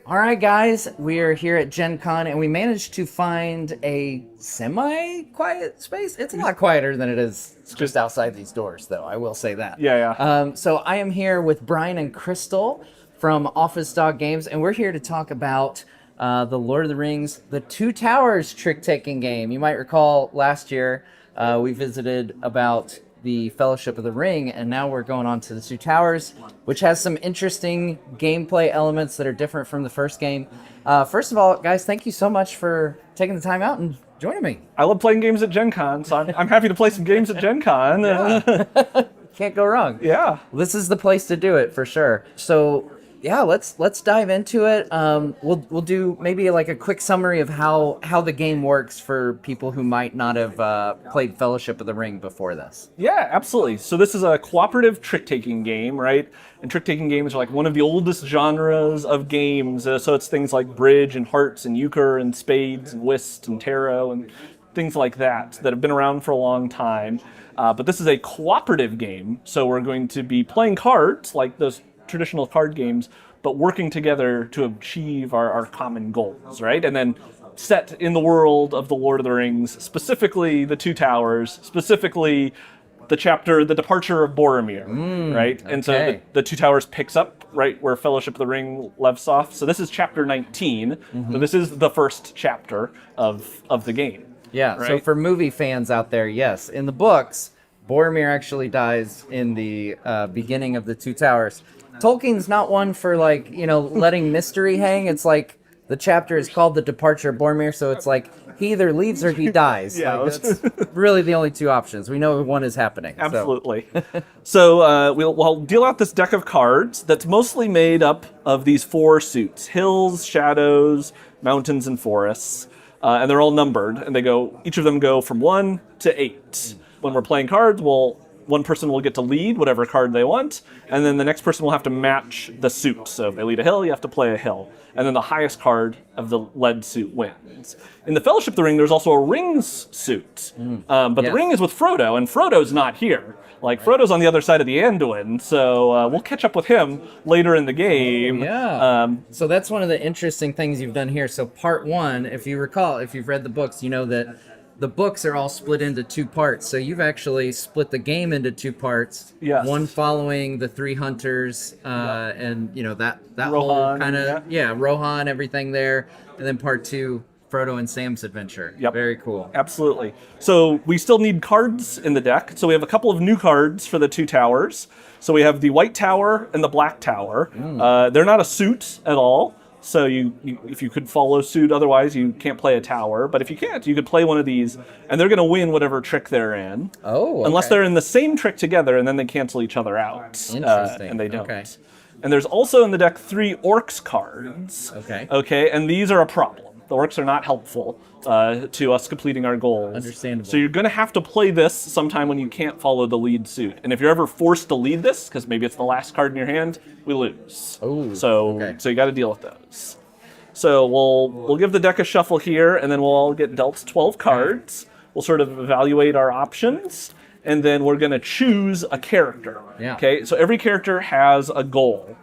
All right, guys, we are here at Gen Con and we managed to find a semi-quiet space. It's a lot quieter than it is just outside these doors, though, I will say that. Yeah. So I am here with Bryan and Krystal from Office Dog Games, and we're here to talk about the Lord of the Rings, the Two Towers trick-taking game. You might recall last year we visited about the Fellowship of the Ring, and now we're going on to the Two Towers, which has some interesting gameplay elements that are different from the first game. First of all, guys, thank you so much for taking the time out and joining me. I love playing games at Gen Con, so I'm happy to play some games at Gen Con. Can't go wrong. Yeah. This is the place to do it for sure. So yeah, let's dive into it. We'll do maybe like a quick summary of how the game works for people who might not have played Fellowship of the Ring before this. Yeah, absolutely. So this is a cooperative trick-taking game, right? And trick-taking games are like one of the oldest genres of games. So it's things like bridge and hearts and euchre and spades and whist and tarot and things like that have been around for a long time. But this is a cooperative game, so we're going to be playing cards like those traditional card games, but working together to achieve our common goals, right? And then set in the world of the Lord of the Rings, specifically the Two Towers, specifically the chapter, The Departure of Boromir, right? And so the Two Towers picks up right where Fellowship of the Ring left off. So this is chapter 19. So this is the first chapter of the game. Yeah, right? so for movie fans out there, yes, in the books, Boromir actually dies in the beginning of the Two Towers. Tolkien's not one for letting mystery hang. It's like the chapter is called The Departure of Boromir, so it's like he either leaves or he dies. Yeah. That's really the only two options. We know one is happening. Absolutely. So we'll deal out this deck of cards that's mostly made up of these four suits: hills, shadows, mountains, and forests. And they're all numbered, and each of them go from 1 to 8. When we're playing cards, one person will get to lead whatever card they want, and then the next person will have to match the suit. So if they lead a hill, you have to play a hill. And then the highest card of the led suit wins. In the Fellowship of the Ring, there's also a rings suit. But the ring is with Frodo, and Frodo's not here. Frodo's on the other side of the Anduin, so we'll catch up with him later in the game. Yeah. So that's one of the interesting things you've done here. So part one, if you recall, if you've read the books, you know that the books are all split into two parts. So you've actually split the game into two parts. Yes. One following the three hunters, and that Rohan, whole kind of Rohan, everything there, and then part two, Frodo and Sam's adventure. Yep. Very cool. Absolutely. So we still need cards in the deck. So we have a couple of new cards for the Two Towers. So we have the White Tower and the Black Tower. They're not a suit at all. So if you could follow suit, otherwise you can't play a tower. But if you can't, you could play one of these, and they're going to win whatever trick they're in. Oh, okay. Unless they're in the same trick together, and then they cancel each other out. Interesting. And they don't. Okay. And there's also in the deck 3 orcs cards. Okay, and these are a problem. The orcs are not helpful to us completing our goals. Understandable. So you're going to have to play this sometime when you can't follow the lead suit. And if you're ever forced to lead this, because maybe it's the last card in your hand, we lose. Oh, so you got to deal with those. So we'll give the deck a shuffle here, and then we'll all get dealt 12 cards. We'll sort of evaluate our options, and then we're going to choose a character. Yeah. Okay, so every character has a goal.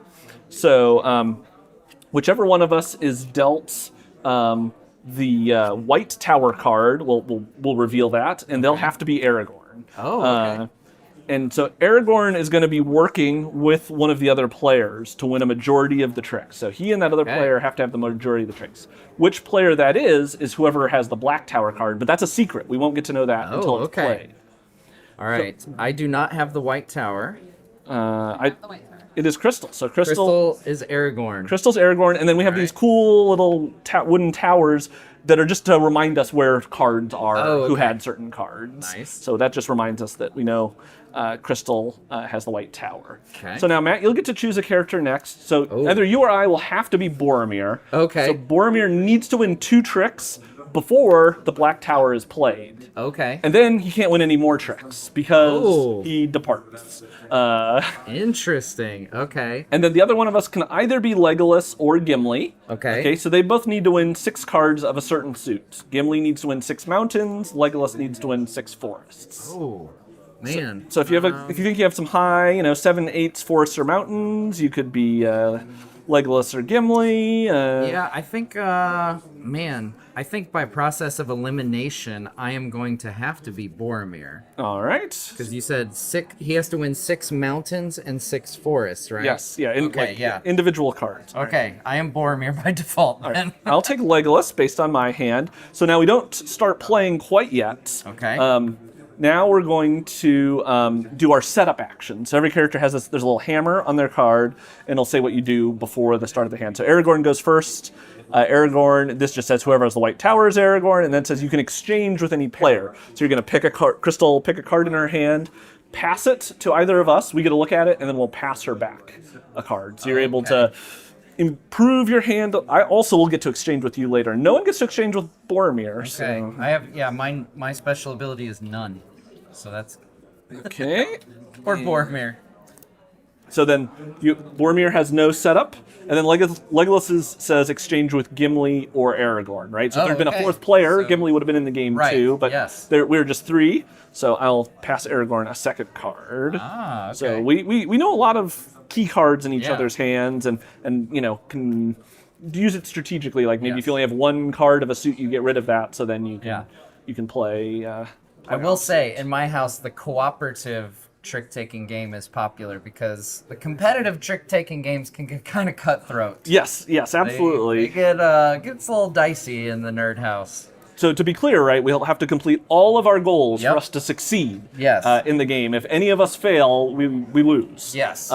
So whichever one of us is dealt the White Tower card, we'll reveal that, and they'll have to be Aragorn. Oh, okay. And so Aragorn is going to be working with one of the other players to win a majority of the tricks. So he and that other player have to have the majority of the tricks. Which player that is whoever has the Black Tower card, but that's a secret. We won't get to know that until it's played. All right. So, I do not have the White Tower. It is Krystal. So Krystal is Aragorn. Krystal's Aragorn, and then we have these cool little wooden towers that are just to remind us where cards are, who had certain cards. Nice. So that just reminds us that we know Krystal has the White Tower. Okay. So now, Matt, you'll get to choose a character next. So either you or I will have to be Boromir. Okay. So Boromir needs to win 2 tricks before the Black Tower is played. Okay. And then he can't win any more tricks because he departs. Interesting. Okay. And then the other one of us can either be Legolas or Gimli. Okay. So they both need to win 6 cards of a certain suit. Gimli needs to win 6 mountains. Legolas needs to win 6 forests. Oh, man. So if you think you have some high, 7/8 forests or mountains, you could be Legolas or Gimli. Yeah, I think, man, I think by process of elimination, I am going to have to be Boromir. All right. Because you said he has to win 6 mountains and 6 forests, right? Yes, yeah. Yeah. Individual cards. Okay, I am Boromir by default then. Right. I'll take Legolas based on my hand. So now we don't start playing quite yet. Okay. Now we're going to do our setup action. So every character has there's a little hammer on their card, and it'll say what you do before the start of the hand. So Aragorn goes first. Aragorn, this just says whoever has the white tower is Aragorn, and then it says you can exchange with any player. So you're going to pick a card, Krystal, pick a card in her hand, pass it to either of us. We get to look at it, and then we'll pass her back a card. So you're able to improve your hand. I also will get to exchange with you later. No one gets to exchange with Boromir. Okay. So. I have, my special ability is none. So that's... Okay. Or Boromir. So then Boromir has no setup, and then Legolas says exchange with Gimli or Aragorn, right? So if there'd been a fourth player, Gimli would have been in the game too, but we were just 3, so I'll pass Aragorn a second card. Ah, okay. So we know a lot of key cards in each other's hands, and can use it strategically. Like maybe if you only have 1 card of a suit, you get rid of that, so then you can play. I will say, in my house, the cooperative trick-taking game is popular because the competitive trick-taking games can get kind of cutthroat. Yes, absolutely. It gets a little dicey in the nerd house. So to be clear, right, we'll have to complete all of our goals for us to succeed in the game. If any of us fail, we lose. Yes.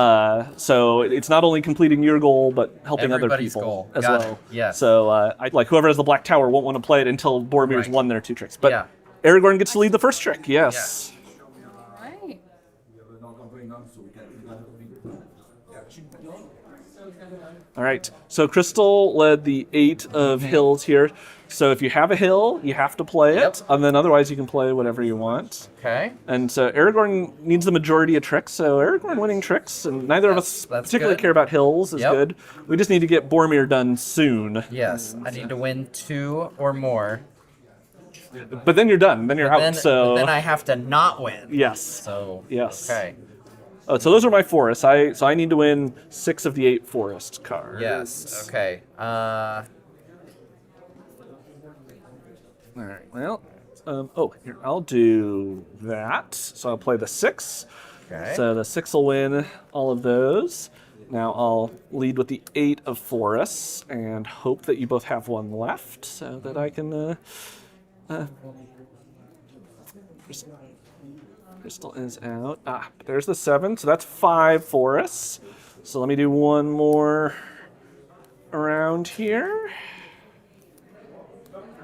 So it's not only completing your goal, but helping other people as well. Yes. So like whoever has the black tower won't want to play it until Boromir's won their 2 tricks. But Aragorn gets to lead the first trick. Yes. Right. All right. So Krystal led the 8 of hills here. So if you have a hill, you have to play it, and then otherwise you can play whatever you want. Okay. And so Aragorn needs the majority of tricks, so Aragorn winning tricks, and neither of us particularly care about hills is good. We just need to get Boromir done soon. Yes, I need to win 2 or more. But then you're done, then you're out, But then I have to not win. Yes. So, yes. Okay. Oh, so those are my forests. So I need to win 6 of the 8 forest cards. Yes, okay. All right, well, here, I'll do that. So I'll play the 6. Okay. So the 6 will win all of those. Now I'll lead with the 8 of forests and hope that you both have 1 left so that I can... Krystal is out. There's the 7, so that's 5 forests. So let me do 1 more around here.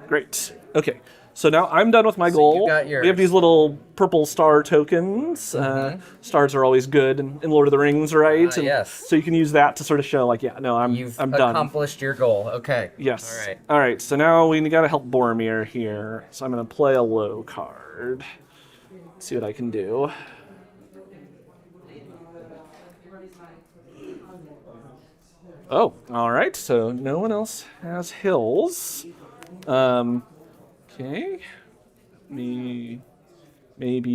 Great. Okay. So now I'm done with my goal. We have these little purple star tokens. Stars are always good in Lord of the Rings, right? Yes. So you can use that to sort of show, like, I'm done. You've accomplished your goal. Okay. Yes. All right. All right. So now we got to help Boromir here. So I'm going to play a low card. See what I can do. Oh, all right. So no one else has hills. Okay. Maybe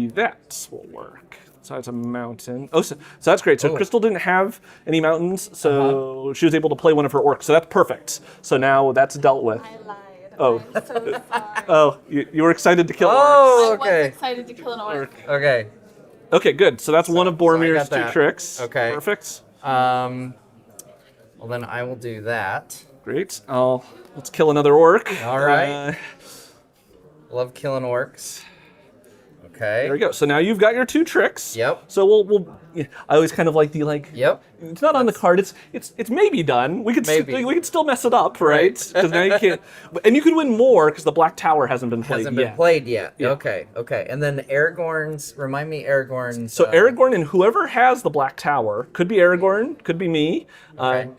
that will work. So it's a mountain. Oh, so that's great. So Krystal didn't have any mountains, so she was able to play one of her orcs. So that's perfect. So now that's dealt with. I lied. Oh. I'm so sorry. Oh, you were excited to kill orcs. Oh, okay. I was excited to kill an orc. Okay. Okay, good. So that's one of Boromir's got 2 that. tricks. Okay. Perfect. Well, then I will do that. Great. Let's kill another orc. All right. Love killing orcs. Okay. There we go. So now you've got your 2 tricks. Yep. So we'll I always kind of like the Yep. It's not on the card. It's maybe done. We could we could still mess it up, right? Because now you can't. And you can win more because the Black Tower hasn't been played yet. Yeah. Okay. And then remind me Aragorn's. So Aragorn and whoever has the Black Tower, could be Aragorn, could be me. Okay.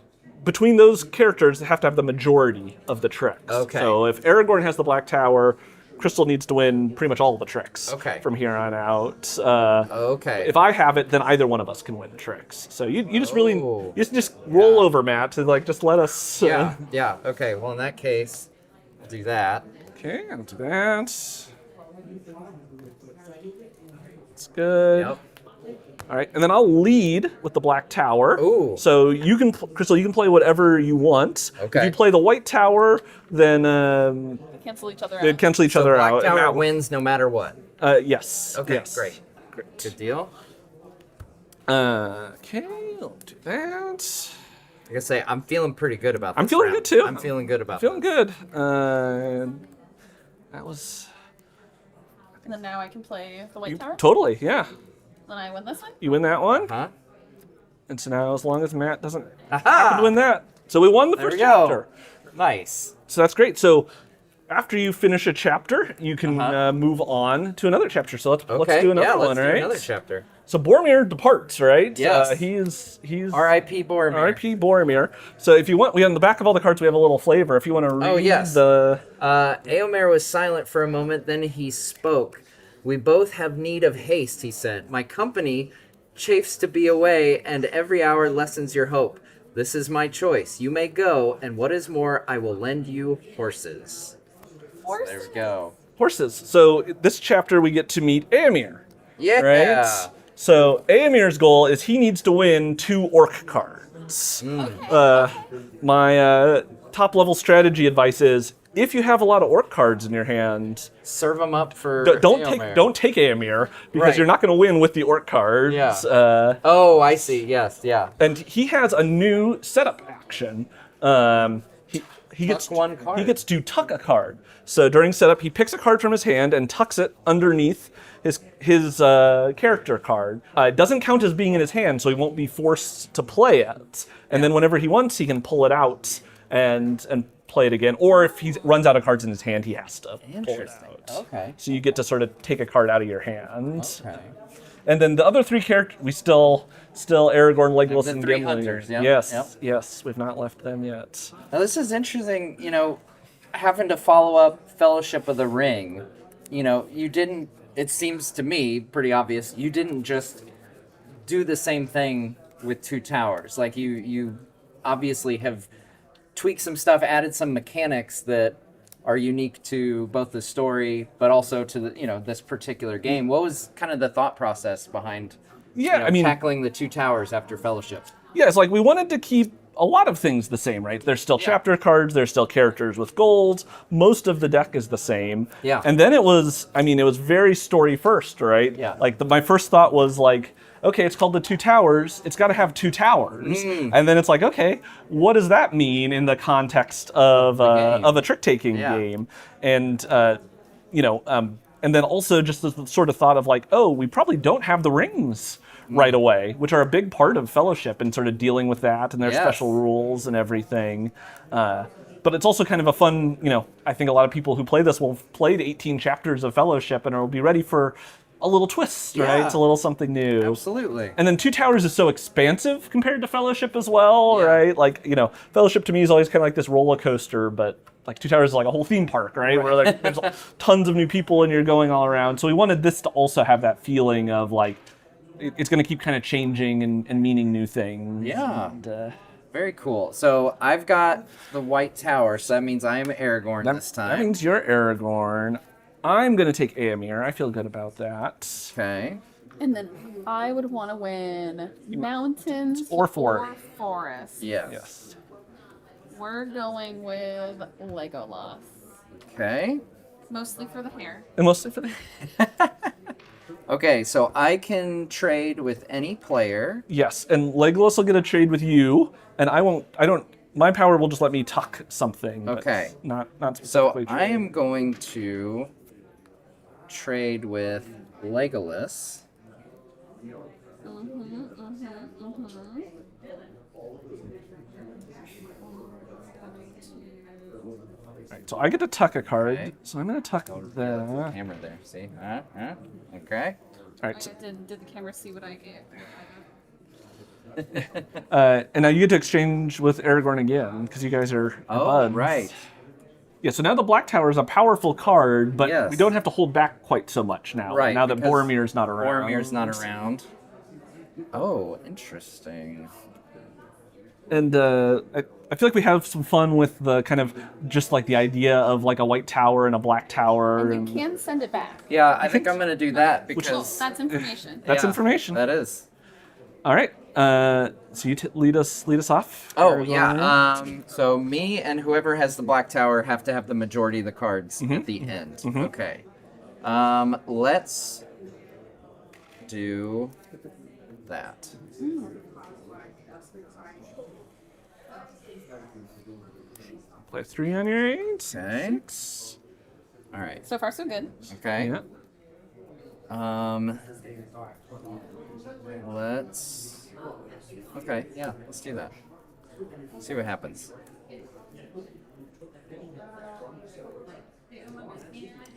Between those characters, they have to have the majority of the tricks. Okay. So if Aragorn has the Black Tower, Krystal needs to win pretty much all of the tricks. Okay. From here on out. Okay. If I have it, then either one of us can win tricks. So you just really just roll over, Matt, to just let us. Yeah. Okay. Well, in that case, I'll do that. Okay, I'll do that. It's good. Yep. All right, and then I'll lead with the black tower. Ooh. So you can, Krystal, you can play whatever you want. Okay. If you play the white tower, then Cancel each other they'd out. cancel each So other Black out. Tower and wins no matter what. yes. Okay, Yes. great. Great. Good deal. Okay, I'll do that. Like I say, I'm feeling pretty good about this. I'm feeling round. good too. I'm feeling good about Feeling this. good. That was And then now I can play the white tower. totally, yeah. Then I win this one. You win that one, Huh? and so now as long as Matt doesn't happen Aha! to win that, so we won the There first we go. chapter. Nice. So that's great. So after you finish a chapter, you can Uh-huh. Move on to another chapter. So let's Okay. do another yeah, one, let's right? do another chapter. So Boromir departs, right? Yes. He's R.I.P. Boromir. R.I.P. Boromir. So if you want, on the back of all the cards we have a little flavor. If you want to read yes. the Éomer was silent for a moment, then he spoke. We both have need of haste, he said. My company chafes to be away, and every hour lessens your hope. This is my choice. You may go, and what is more, I will lend you horses. Horse. There we go. horses. So this chapter we get to meet Éomer, Yeah. right? So Éomer's goal is he needs to win 2 orc cards. My top level strategy advice is if you have a lot of orc cards in your hand, Serve them up for don't Éomer. take Éomer because Right. you're not going to win with the orc cards. Yeah. Oh, I see. Yes, yeah. And he has a new setup action. He gets one card. He gets to tuck a card. So during setup, he picks a card from his hand and tucks it underneath his character card. It doesn't count as being in his hand, so he won't be forced to play it. And then whenever he wants, he can pull it out and play it again. Or if he runs out of cards in his hand, he has to pull it Interesting. out. Okay. So you get to sort of take a card out of your hand. Okay. And then the other 3 characters, we still Aragorn, Legolas, The and 3 Gimli. hunters, yeah. Yes, Yep. yes, we've not left them yet. Now this is interesting, having to follow up Fellowship of the Ring. You didn't, it seems to me pretty obvious, you didn't just do the same thing with Two Towers. Like you obviously have tweaked some stuff, added some mechanics that are unique to both the story, but also to the, this particular game. What was kind of the thought process behind tackling the Two Towers after Fellowship? Yeah, it's like we wanted to keep a lot of things the same, right? There's still chapter cards, there's still characters with golds. Most of the deck is the same. Yeah. And then it was very story first, right? Yeah. Like my first thought was like, okay, it's called the Two Towers. It's got to have 2 towers. And then it's like, okay, what does that mean in the context of a trick-taking game? And and then also just the sort of thought of like, oh, we probably don't have the rings right away, which are a big part of Fellowship and sort of dealing with that and their special rules and everything. But it's also kind of a fun, I think a lot of people who play this will have played 18 chapters of Fellowship and will be ready for a little twist, right? It's a little something new. Absolutely. And then Two Towers is so expansive compared to Fellowship as well, right? Like, Fellowship to me is always kind of like this roller coaster, but like Two Towers is like a whole theme park, right? Where like there's tons of new people and you're going all around. So we wanted this to also have that feeling of like, it's going to keep kind of changing and meaning new things. Yeah. And, Very cool. So I've got the White Tower, so that means I am Aragorn this time. That means you're Aragorn. I'm going to take Éomer. I feel good about that. Okay. And then I would want to win mountains Or forest. forest. Yes. We're going with Legolas. Okay. Mostly for the hair. And mostly for the... Okay, so I can trade with any player. Yes, and Legolas will get a trade with you, and my power will just let me tuck something. But Okay. Not So specifically I am going to trade with Legolas. Right, so I get to tuck a card. Okay. So I'm going to tuck the... Hammer there, see? Okay. All right, so, Did the camera see what I gave? and now you get to exchange with Aragorn again, because you guys are buds. Right. Yeah, so now the Black Tower is a powerful card, but Yes. we don't have to hold back quite so much now. Right, Now that because Boromir's not around. Boromir's not around. Oh, interesting. And I feel like we have some fun with the kind of just like the idea of like a white tower and a black tower. And you can send it back. Yeah, I think I'm going to do that Well, because... that's information. That's Yeah, information. That is. All right. So you lead us off. Oh, yeah. So me and whoever has the black tower have to have the majority of the cards at the end. Okay. Let's do that. Play 3 on your 8. Okay. 6. All right. So far, so good. Okay. Yeah. Let's. Okay. Yeah. Let's do that. See what happens.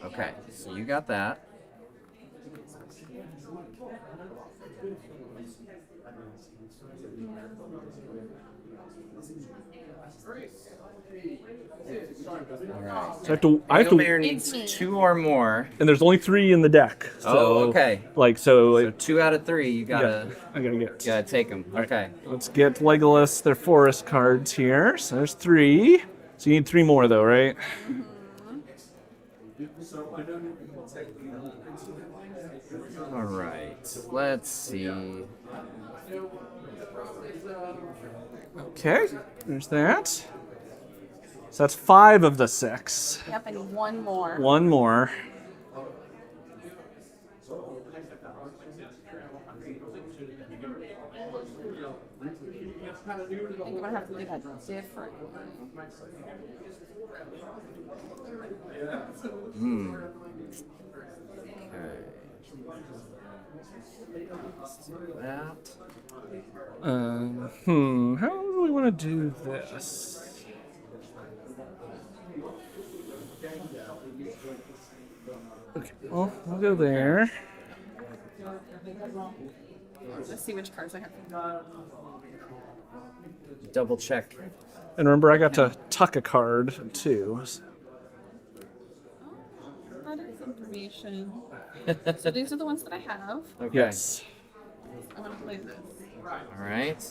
Okay. So you got that. All right. So I have to, Éomer needs 2 or more. and there's only 3 in the deck. So, okay. So 2 out of 3, you gotta I gotta get. take them. Okay. Let's get Legolas their forest cards here. So there's 3. So you need 3 more though, right? All right. Let's see. Okay. There's that. So that's 5 of the 6. Yep, I need 1 more. 1 more. I think I'm gonna have to do that different. Okay. Let's do that. How do we want to do this? Okay, well, we'll go there. Let's see which cards I have. Double check. And remember, I got to tuck a card too. That is information. So these are the ones that I have. Okay. Yes. I'm gonna play this. All right.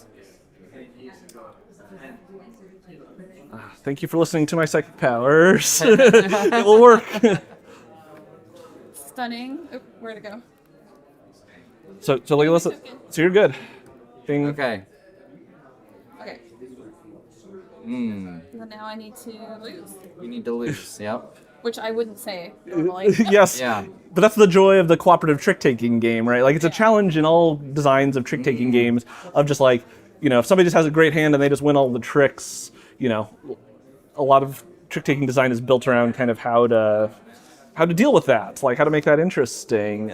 Thank you for listening to my psychic powers. It will work. Stunning. Oh, where to go? So Legolas, so you're good. Ding. Okay. Okay. Hmm. So now I need to lose, You need to lose. Yep. which I wouldn't say normally. Yes. Yeah. But that's the joy of the cooperative trick-taking game, right? Like, it's a challenge in all designs of trick-taking games of just like, if somebody just has a great hand and they just win all the tricks, a lot of trick-taking design is built around kind of how to deal with that, like how to make that interesting.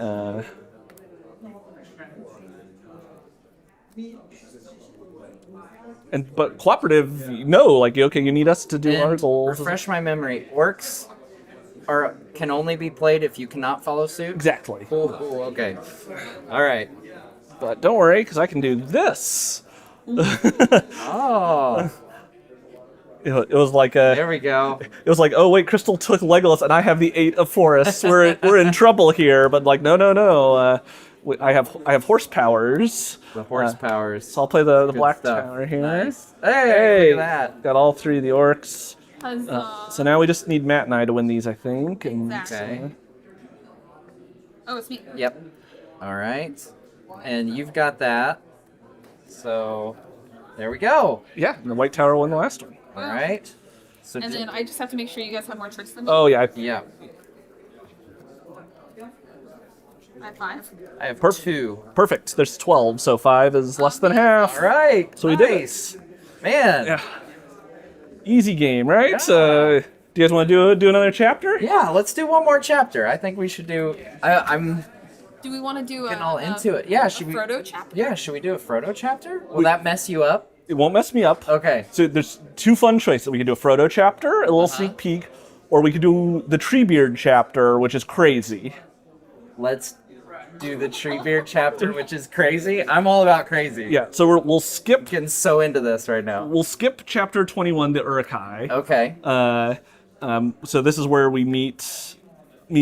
But cooperative, okay, you need us to do our And goals. refresh my memory. Orcs can only be played if you cannot follow suit. Exactly. Cool. Okay. All right. But don't worry, because I can do this. Oh. It was like There we go. it was like, oh wait, Krystal took Legolas, and I have the 8 of forests. We're in trouble here. But like, no. I have horse powers. The horse powers. So I'll play the Good black stuff. tower here. Nice. Hey, look at that. Got all 3 of the orcs. Huzzah. So now we just need Matt and I to win these, I think. And, Exactly. Okay. Oh, it's me. Yep. All right. And you've got that. So there we go. yeah, and the white tower won the last one. All right. So And then I just have to make sure you guys have more tricks than me. Oh yeah, yeah, I have 5. I have Perfect. 2. perfect. There's 12, so 5 is less than half. All right. So we did it. Nice. Man. Yeah. Easy game, right? Yeah. Do you guys want to do another chapter? Yeah, let's do one more chapter. I think we should do. I'm Do we want to do getting all into it. Yeah, should we? Frodo chapter? Yeah, should we do a Frodo chapter? Will that mess you up? It won't mess me up. Okay. So there's 2 fun choices. We could do a Frodo chapter, a little sneak peek, or we could do the Treebeard chapter, which is crazy. Let's do the Treebeard chapter, which is crazy. I'm all about crazy. Yeah. So we'll skip. Getting so into this right now. We'll skip chapter 21, the Uruk-hai. Okay. So this is where we meet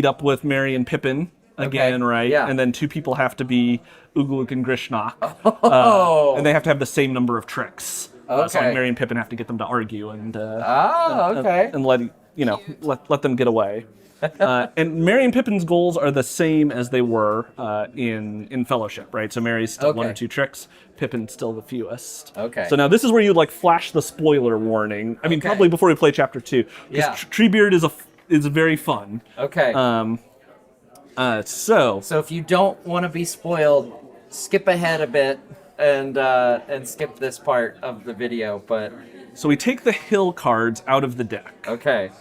up with Merry and Pippin again, Okay, right? yeah. And then 2 people have to be Uguluk and Grishnak. Oh. And they have to have the same number of tricks. So Okay. like Merry and Pippin have to get them to argue and Oh, okay. and let let them get away. And Merry and Pippin's goals are the same as they were in Fellowship, right? So Merry's still one or two tricks, Pippin's still the fewest. Okay. So now this is where you flash the spoiler warning. I mean, probably before we play Chapter 2. Because Treebeard is very fun. Okay. So if you don't want to be spoiled, skip ahead a bit and skip this part of the video. So we take the hill cards out of the deck. Okay.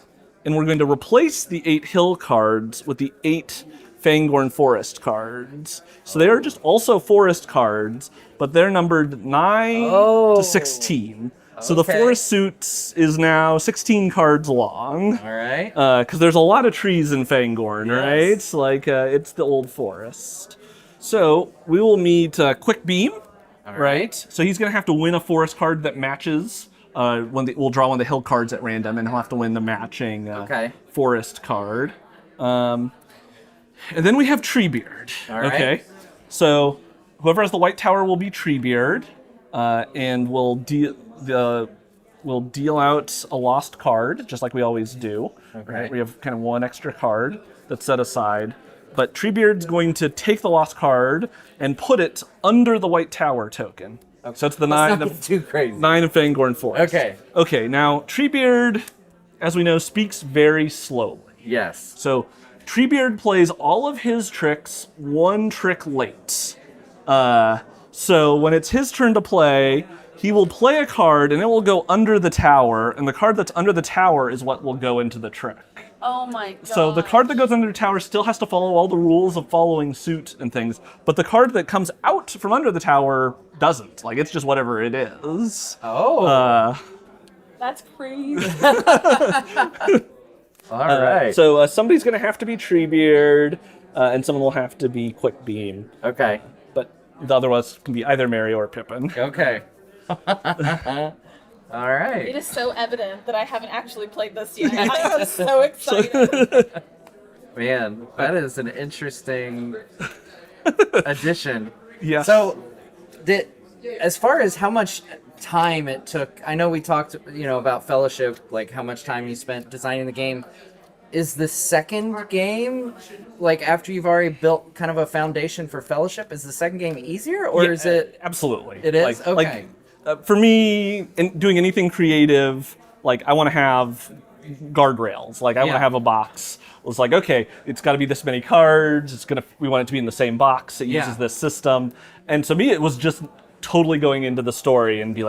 And we're going to replace the 8 hill cards with the 8 Fangorn Forest cards. So they are just also forest cards, but they're numbered 9 to 16. So the forest suit is now 16 cards long. All right. Because there's a lot of trees in Fangorn, right? It's the old forest. So we will meet Quick Beam, right? So he's going to have to win a forest card that matches. We'll draw one of the hill cards at random, and he'll have to win the matching forest card. And then we have Treebeard. Okay, so whoever has the white tower will be Treebeard, and we'll deal out a lost card, just like we always do. Right? We have kind of one extra card that's set aside. But Treebeard's going to take the lost card and put it under the white tower token. Okay. So it's the 9 of too crazy. 9 of Fangorn Forest. Okay. Okay, now Treebeard, as we know, speaks very slowly. Yes. So Treebeard plays all of his tricks 1 trick late. So when it's his turn to play, he will play a card and it will go under the tower, and the card that's under the tower is what will go into the trick. Oh my god. So the card that goes under the tower still has to follow all the rules of following suit and things, but the card that comes out from under the tower doesn't. It's just whatever it is. Oh. That's crazy. All right. So somebody's going to have to be Treebeard, and someone will have to be Quick Beam. Okay. But the other ones can be either Merry or Pippin. Okay. All right. It is so evident that I haven't actually played this yet. I am so excited. Man, that is an interesting addition. Yeah. So, as far as how much time it took, I know we talked, about Fellowship, how much time you spent designing the game. Is the second game, after you've already built kind of a foundation for Fellowship, is the second game easier, or is it? Absolutely. It is? Okay. For me, in doing anything creative, I want to have guardrails. I want to have a box. It's okay, it's got to be this many cards. We want it to be in the same box. It uses this system. And to me, it was just totally going into the story and be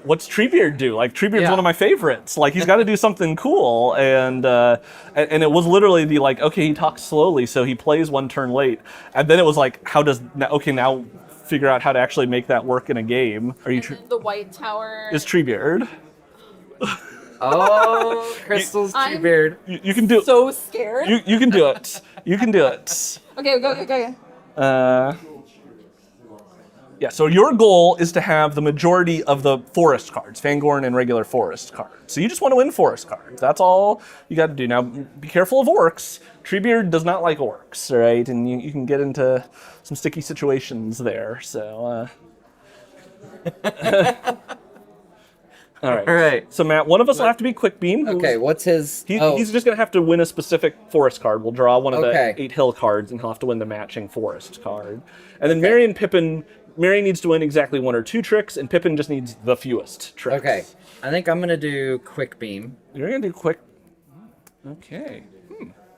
what's Treebeard do? Treebeard's one of my favorites. He's got to do something cool. And it was literally the okay, he talks slowly, so he plays 1 turn late. And then it was now figure out how to actually make that work in a game. The white tower is Treebeard. Oh, Krystal's Treebeard. You can do it. So scared. You can do it. You can do it. Okay, go. Yeah, so your goal is to have the majority of the forest cards, Fangorn and regular forest cards. So you just want to win forest cards. That's all you got to do. Now, be careful of orcs. Treebeard does not like orcs, right? And you can get into some sticky situations there. So, All right. So Matt, one of us will have to be Quick Beam. Okay, what's his? He's just going to have to win a specific forest card. We'll draw one of the 8 hill cards, and he'll have to win the matching forest card. And then Merry and Pippin. Merry needs to win exactly 1 or 2 tricks, and Pippin just needs the fewest tricks. Okay. I think I'm going to do Quick Beam. You're going to do Quick. Okay.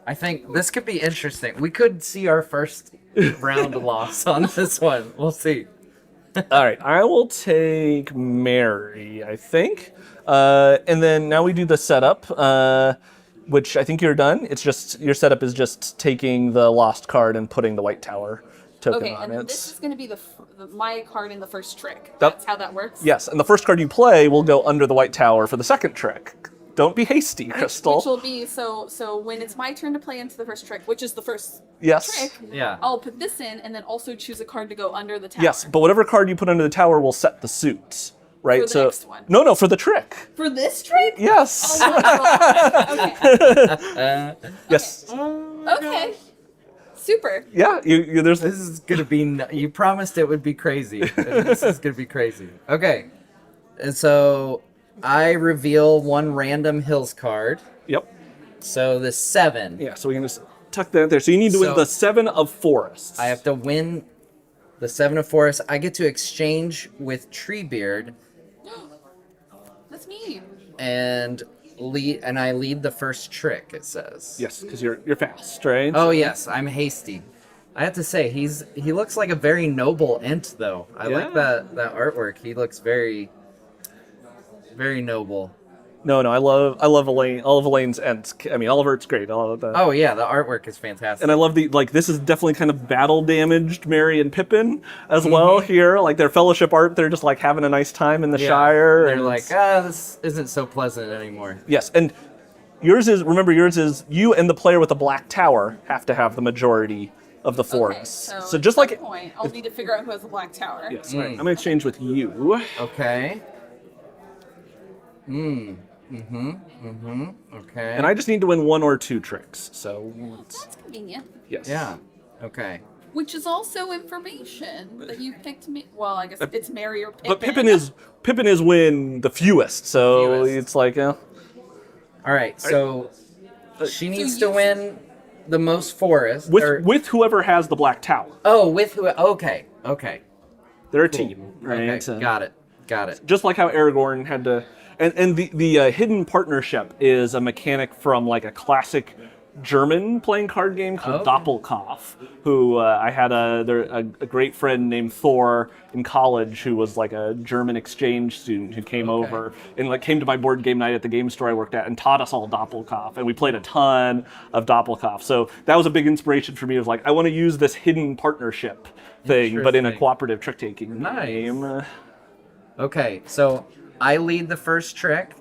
I think this could be interesting. We could see our first round loss on this one. We'll see. All right. I will take Merry, I think. And then now we do the setup, which I think you're done. It's just, your setup is just taking the lost card and putting the white tower token on it. Okay, and this is going to be my card in the first trick. That's how that works? Yes, and the first card you play will go under the white tower for the second trick. Don't be hasty, Krystal. Which will be, so when it's my turn to play into the first trick, which is the first trick, I'll put this in and then also choose a card to go under the tower. Yes, but whatever card you put under the tower will set the suit. Right? For the next one? No, for the trick. For this trick? Yes. Oh my god. Okay. Yes. Okay. Super. Yeah, there's. This is gonna be. You promised it would be crazy. This is gonna be crazy. Okay, and so I reveal 1 random hills card. Yep. So the 7. Yeah, so we can just tuck that there. So you need to win the 7 of forests. I have to win the 7 of forests. I get to exchange with Treebeard. That's me. And I lead the first trick, it says. Yes, because you're fast, right? Oh yes, I'm hasty. I have to say, he looks like a very noble ent, though. I like that artwork. He looks very, very noble. No, I love Elaine. All of Elaine's ents. I mean, all of it's great. All of that. Oh yeah, the artwork is fantastic. And I love this is definitely kind of battle damaged Merry and Pippin as well here. Like their fellowship art, they're just like having a nice time in the Shire. They're like, this isn't so pleasant anymore. Yes, and yours is you and the player with the black tower have to have the majority of the forest. Okay, so just like at that point, I'll need to figure out who has the black tower. Yes, right. I'm gonna exchange with you. Okay. Okay. And I just need to win 1 or 2 tricks. So that's convenient. Yes. Yeah. Okay. Which is also information that you picked me. Well, I guess it's Merry or Pippin. But Pippin is win the fewest. So it's like all right. So she needs to win the most forest with whoever has the black tower. Oh, with who? Okay. They're a team, right? Okay. Got it. Just like how Aragorn had to, and the hidden partnership is a mechanic from like a classic German playing card game called Doppelkopf. Who I had a great friend named Thor in college who was like a German exchange student who came over and like came to my board game night at the game store I worked at and taught us all Doppelkopf, and we played a ton of Doppelkopf. So that was a big inspiration for me. It was like I want to use this hidden partnership thing, but in a cooperative trick-taking game. Okay, so I lead the first trick,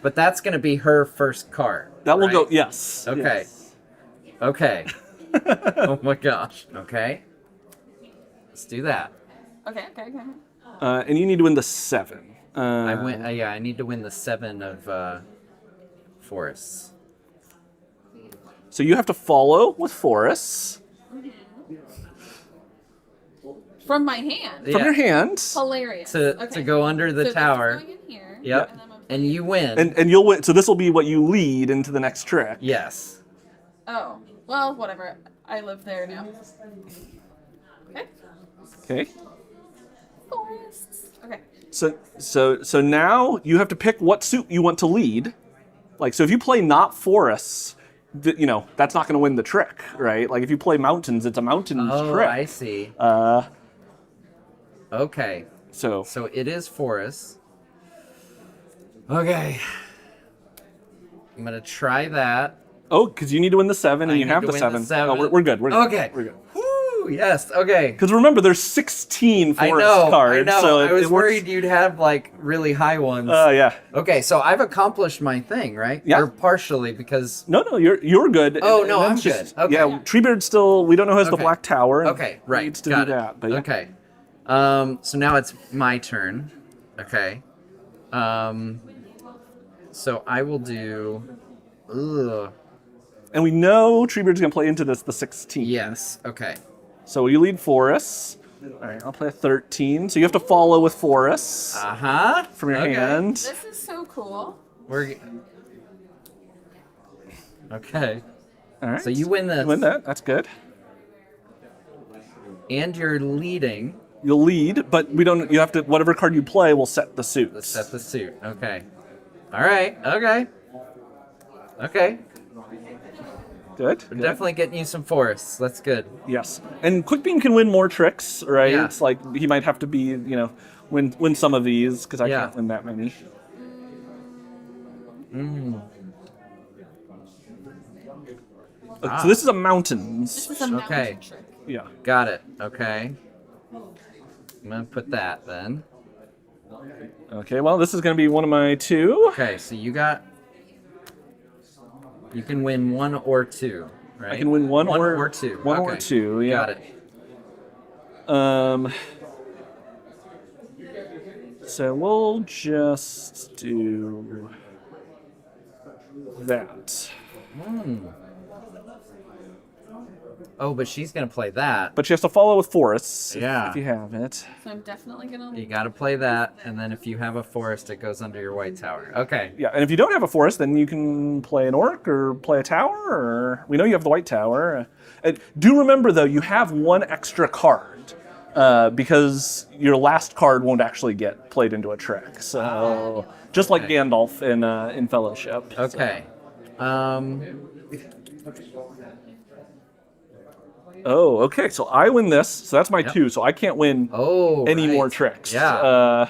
but that's going to be her first card. That will go, yes. Okay. Yes. Okay. Oh my gosh. Okay. Let's do that. Okay. And you need to win the 7. I need to win the 7 of forests. So you have to follow with forests. From my hand. From your hand. Hilarious. To go under the tower. This is going in here. Yep. And you win. And you'll win. So this will be what you lead into the next trick. Yes. Oh. Well, whatever. I live there now. Okay. Forests. Okay. So now you have to pick what suit you want to lead. Like, so if you play not forests, that's not going to win the trick, right? Like if you play mountains, it's a mountains trick. Oh, I see. Okay. So it is forests. Okay. I'm going to try that. Oh, because you need to win the 7 and you have the 7. Oh, we're good. Okay. We're good. Woo, yes, okay. Because remember, there's 16 forest cards. I know. So I was worried you'd have, like, really high ones. Yeah. Okay, so I've accomplished my thing, right? Yeah. Or partially, because... No, you're good. Oh, no, I'm good. Okay. Yeah, Treebeard still, we don't know who has the black tower. Okay, right. Needs to do that. But yeah. Okay. So now it's my turn. Okay. So I will do... Ugh. And we know Treebeard's going to play into this the 16. Yes, okay. So you lead forests. All right, I'll play a 13. So you have to follow with forests. From your hand. This is so cool. Okay. All right. So you win this. You win that. That's good. And you're leading. You'll lead, but we don't. You have to. Whatever card you play will set the suit. Set the suit. Okay. All right. Okay. Okay. Good. We're definitely getting you some forests. That's good. Yes. And Quickbeam can win more tricks, right? Yeah. It's like he might have to be, win some of these because I can't win that many. So this is a mountains. This is a mountain trick. Yeah. Got it. Okay. I'm going to put that then. Okay, well, this is going to be one of my 2. Okay, so you can win 1 or 2, right? I can win one or 2. One or 2, yeah. Got it. So we'll just do that. Oh, but she's gonna play that. But she has to follow with forests. Yeah. If you have it. So I'm definitely gonna. You gotta play that, and then if you have a forest, it goes under your white tower. Okay. Yeah, and if you don't have a forest, then you can play an orc or play a tower. Or we know you have the white tower. And do remember though, you have one extra card because your last card won't actually get played into a trick. So just like Gandalf in Fellowship. Okay. Oh, okay. So I win this. So that's my 2. So I can't win any more tricks. Yeah.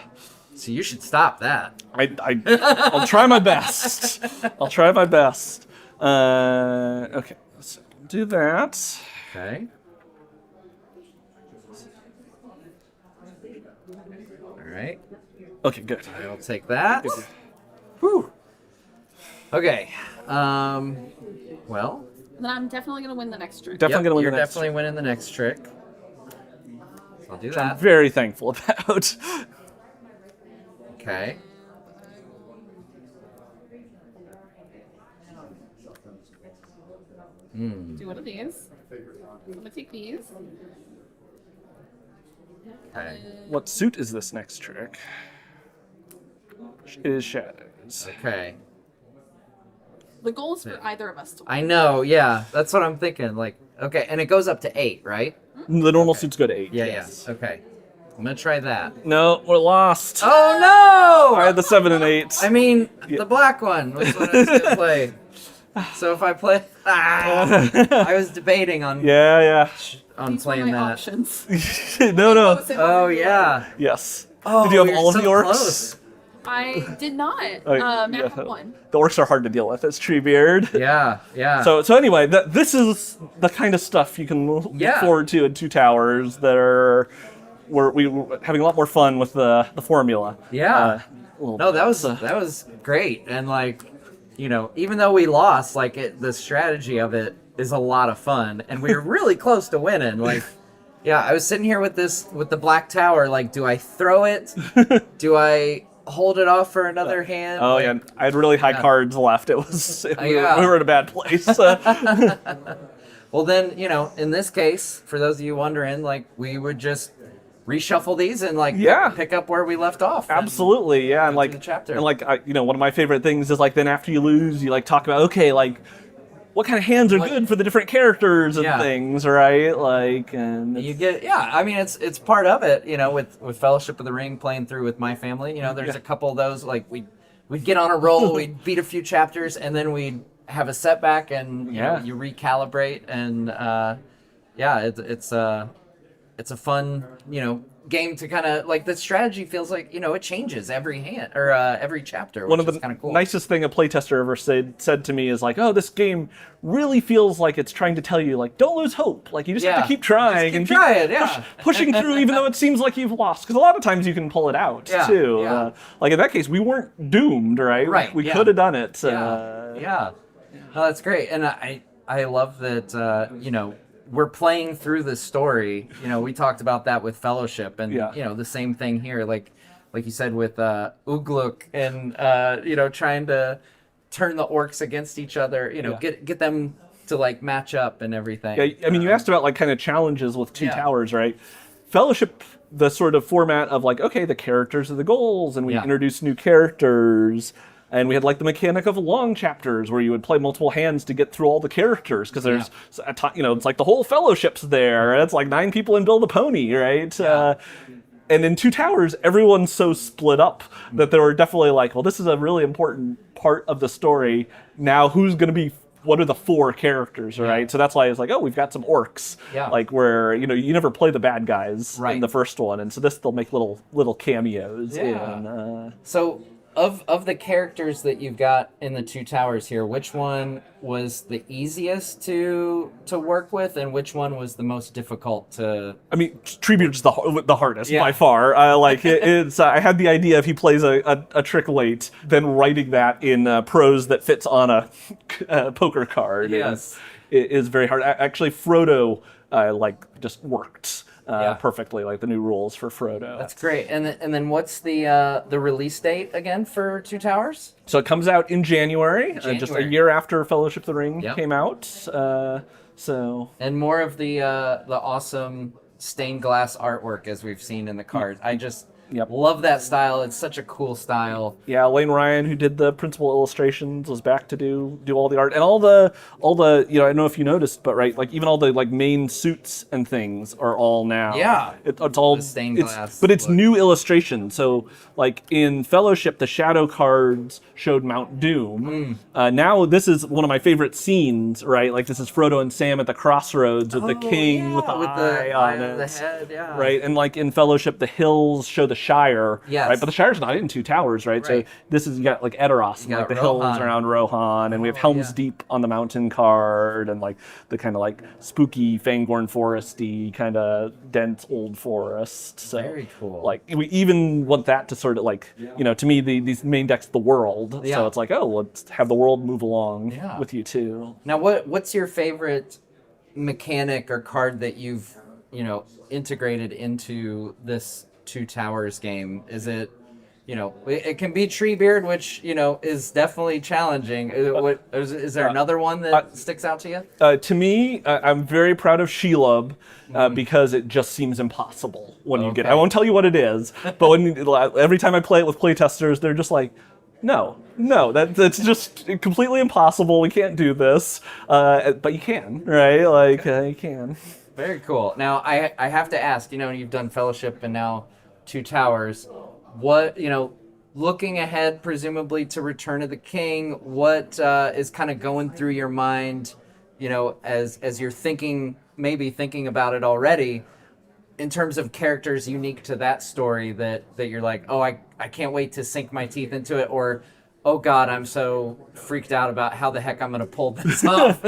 So you should stop that. I'll try my best. I'll try my best. Okay. So do that. Okay. All right. Okay, good. I'll take that. Good. Whew. Okay. Well. Then I'm definitely gonna win the next trick. Definitely gonna win you're the next definitely winning the next trick. So I'll do that. I'm very thankful about. Okay. Do one of these. I'm gonna take these. Okay. What suit is this next trick? It is shadows. Okay. The goal is for either of us to win. I know, yeah. That's what I'm thinking. Like, okay, and it goes up to 8, right? The normal suits go to 8. Yeah, yes. yeah. Okay. I'm gonna try that. No, we're lost. Oh no! I had the 7 and 8. I mean, the black one was what I was gonna play. So if I play, I was debating on Yeah. on These were playing my that. options. No. Oh yeah. Yes. Oh, Did you have you're all of so the orcs? I did not. Yeah. Map of 1. The orcs are hard to deal with. It's Treebeard. Yeah. So anyway, this is the kind of stuff you can look forward to in Two Towers that are where we were having a lot more fun with the formula. Yeah. No, that was great, and like, you know, even though we lost, like the strategy of it is a lot of fun, and we were really close to winning. Like, yeah, I was sitting here with the black tower. Like, do I throw it? Do I hold it off for another hand? Oh like, yeah, I had really high cards left. We were in a bad place. Well, then, you know, in this case, for those of you wondering, like, we would just reshuffle these and like pick up where we left off. Absolutely, yeah, and like the chapter. And like you know, one of my favorite things is like then after you lose, you like talk about okay, like what kind of hands are good for the different characters and things, right? Like, and you get I mean, it's part of it, you know, with Fellowship of the Ring playing through with my family. You know, there's a couple of those like we'd get on a roll, we'd beat a few chapters, and then we'd have a setback, and you know, you recalibrate, and it's a fun, you know, game to kind of like the strategy feels like, you know, it changes every hand or every chapter. One of the kind of cool. nicest thing a playtester ever said to me is like, oh, this game really feels like it's trying to tell you like, don't lose hope. Like you just have to keep trying and keep pushing through even though it seems like you've lost. Because a lot of times you can pull it out too. Yeah. Like in that case, we weren't doomed, right? Right. We could have done it. No, that's great, and I love that. You know, we're playing through the story. You know, we talked about that with Fellowship, and you know, the same thing here. Like you said with Ugluk, and you know, trying to turn the orcs against each other. You know, get them to like match up and everything. Yeah, I mean, you asked about like kind of challenges with Two Towers, right? Fellowship, the sort of format of like, okay, the characters are the goals, and we introduce new characters. And we had like the mechanic of long chapters where you would play multiple hands to get through all the characters because there's, you know, it's like the whole fellowship's there. It's like 9 people in Build a Pony, right? And in Two Towers, everyone's so split up that there were definitely like, well, this is a really important part of the story. Now, who's going to be? What are the 4 characters, right? So that's why it's like, oh, we've got some orcs, like where you know you never play the bad guys in the first one, and so they'll make little cameos. So. Of the characters that you've got in the Two Towers here, which one was the easiest to work with, and which one was the most difficult to? I mean, Treebeard's the hardest by far. Like it's, I had the idea if he plays a trick late, then writing that in prose that fits on a poker card is very hard. Actually, Frodo like just worked. Perfectly, like the new rules for Frodo. That's great. And then what's the release date again for Two Towers? So it comes out in January. Just a year after Fellowship of the Ring came out. So and more of the awesome stained glass artwork as we've seen in the cards. I just love that style. It's such a cool style. Yeah, Lane Ryan, who did the principal illustrations, was back to do all the art and all the I don't know if you noticed, but right, like even all the like main suits and things are all now. Yeah, it's all the stained glass. But it's new illustration. So like in Fellowship, the shadow cards showed Mount Doom. Now this is one of my favorite scenes. Right, like this is Frodo and Sam at the crossroads with the king with the eye on it. The head, Right, and like in Fellowship, the hills show the Shire, yes. right? But the Shire's not in Two Towers, right? So this is, you got like Edoras, and like the hills around Rohan, and we have Helm's Deep on the mountain card, and like the kind of like spooky Fangorn foresty kind of dense old forest. So, very cool. Like we even want that to sort of like, to me, these main decks, the world. So it's like, oh, let's have the world move along with you too. Now, what's your favorite mechanic or card that you've integrated into this Two Towers game? Is it, it can be Treebeard, which is definitely challenging. Is there another one that sticks out to you? To me, I'm very proud of Shelob because it just seems impossible when you get it. I won't tell you what it is, but every time I play it with playtesters, they're just like, no, that's just completely impossible. We can't do this, but you can, right? Like you can. Very cool. Now I have to ask. You've done Fellowship and now Two Towers. What looking ahead, presumably to Return of the King, what is kind of going through your mind, as you're thinking about it already, in terms of characters unique to that story that you're like, oh, I can't wait to sink my teeth into it, or oh God, I'm so freaked out about how the heck I'm going to pull this off.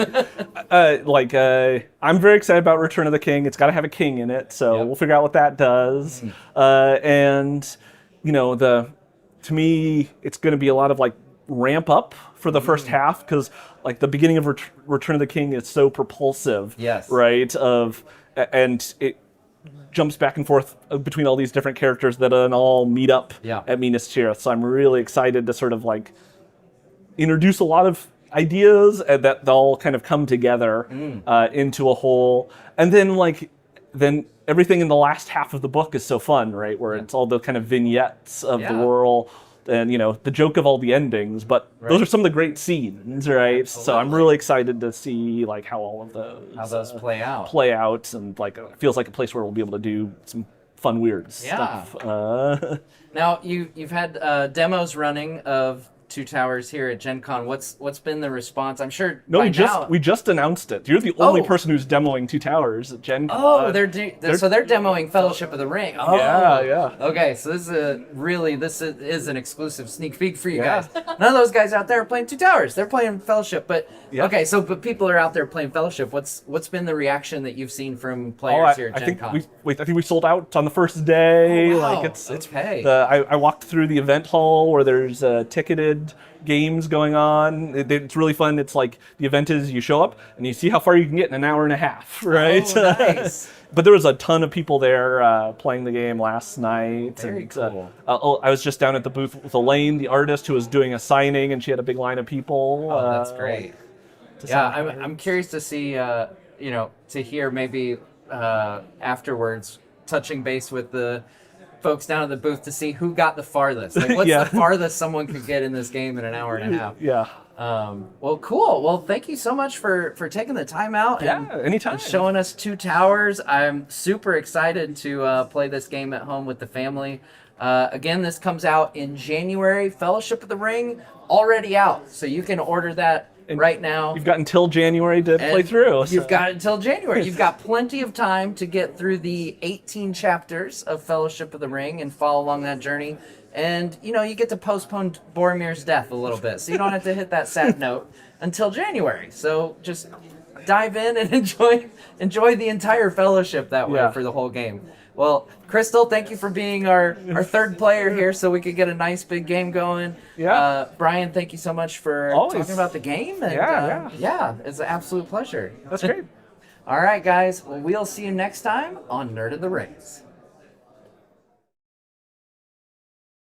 I'm very excited about Return of the King. It's got to have a king in it, so we'll figure out what that does. To me, it's going to be a lot of like ramp up for the first half, because like the beginning of Return of the King is so propulsive. Yes. Right. And it jumps back and forth between all these different characters that all meet up at Minas Tirith. So I'm really excited to sort of like introduce a lot of ideas that all kind of come together into a whole. And then everything in the last half of the book is so fun, right? Where it's all the kind of vignettes of the world and, the joke of all the endings. But those are some of the great scenes, right? Absolutely. So I'm really excited to see like how all of those play out, and like it feels like a place where we'll be able to do some fun, weird stuff. Now you've had demos running of Two Towers here at Gen Con. What's been the response? I'm sure. No, we just announced it. You're the only person who's demoing Two Towers at Gen Con. Oh, they're demoing Fellowship of the Ring. Oh. Yeah. Okay, so this is an exclusive sneak peek for you guys. None of those guys out there are playing Two Towers. They're playing Fellowship, but okay. So, but people are out there playing Fellowship. What's been the reaction that you've seen from players here at Gen Con? I think we sold out on the first day. Oh, wow. Like it's okay. I walked through the event hall where there's ticketed games going on. It's really fun. It's like the event is you show up and you see how far you can get in an hour and a half, right? Oh, nice. But there was a ton of people there playing the game last night. Very cool. I was just down at the booth with Elaine, the artist, who was doing a signing, and she had a big line of people. Oh, that's great. Yeah, I'm curious to see, to hear maybe afterwards, touching base with the folks down at the booth to see who got the farthest. Like, what's the farthest someone could get in this game in an hour and a half? Yeah. Well, cool. Well, thank you so much for taking the time out. Anytime. And showing us Two Towers. I'm super excited to play this game at home with the family. Again, this comes out in January. Fellowship of the Ring already out, so you can order that right now. You've got until January to play through. You've got until January. You've got plenty of time to get through the 18 chapters of Fellowship of the Ring and follow along that journey. And, you get to postpone Boromir's death a little bit, so you don't have to hit that sad note until January. So just dive in and enjoy the entire Fellowship that way for the whole game. Well, Krystal, thank you for being our third player here so we could get a nice big game going. Yeah. Bryan, thank you so much for talking about the game. And, it's an absolute pleasure. That's great. All right, guys. Well, we'll see you next time on Nerd of the Rings.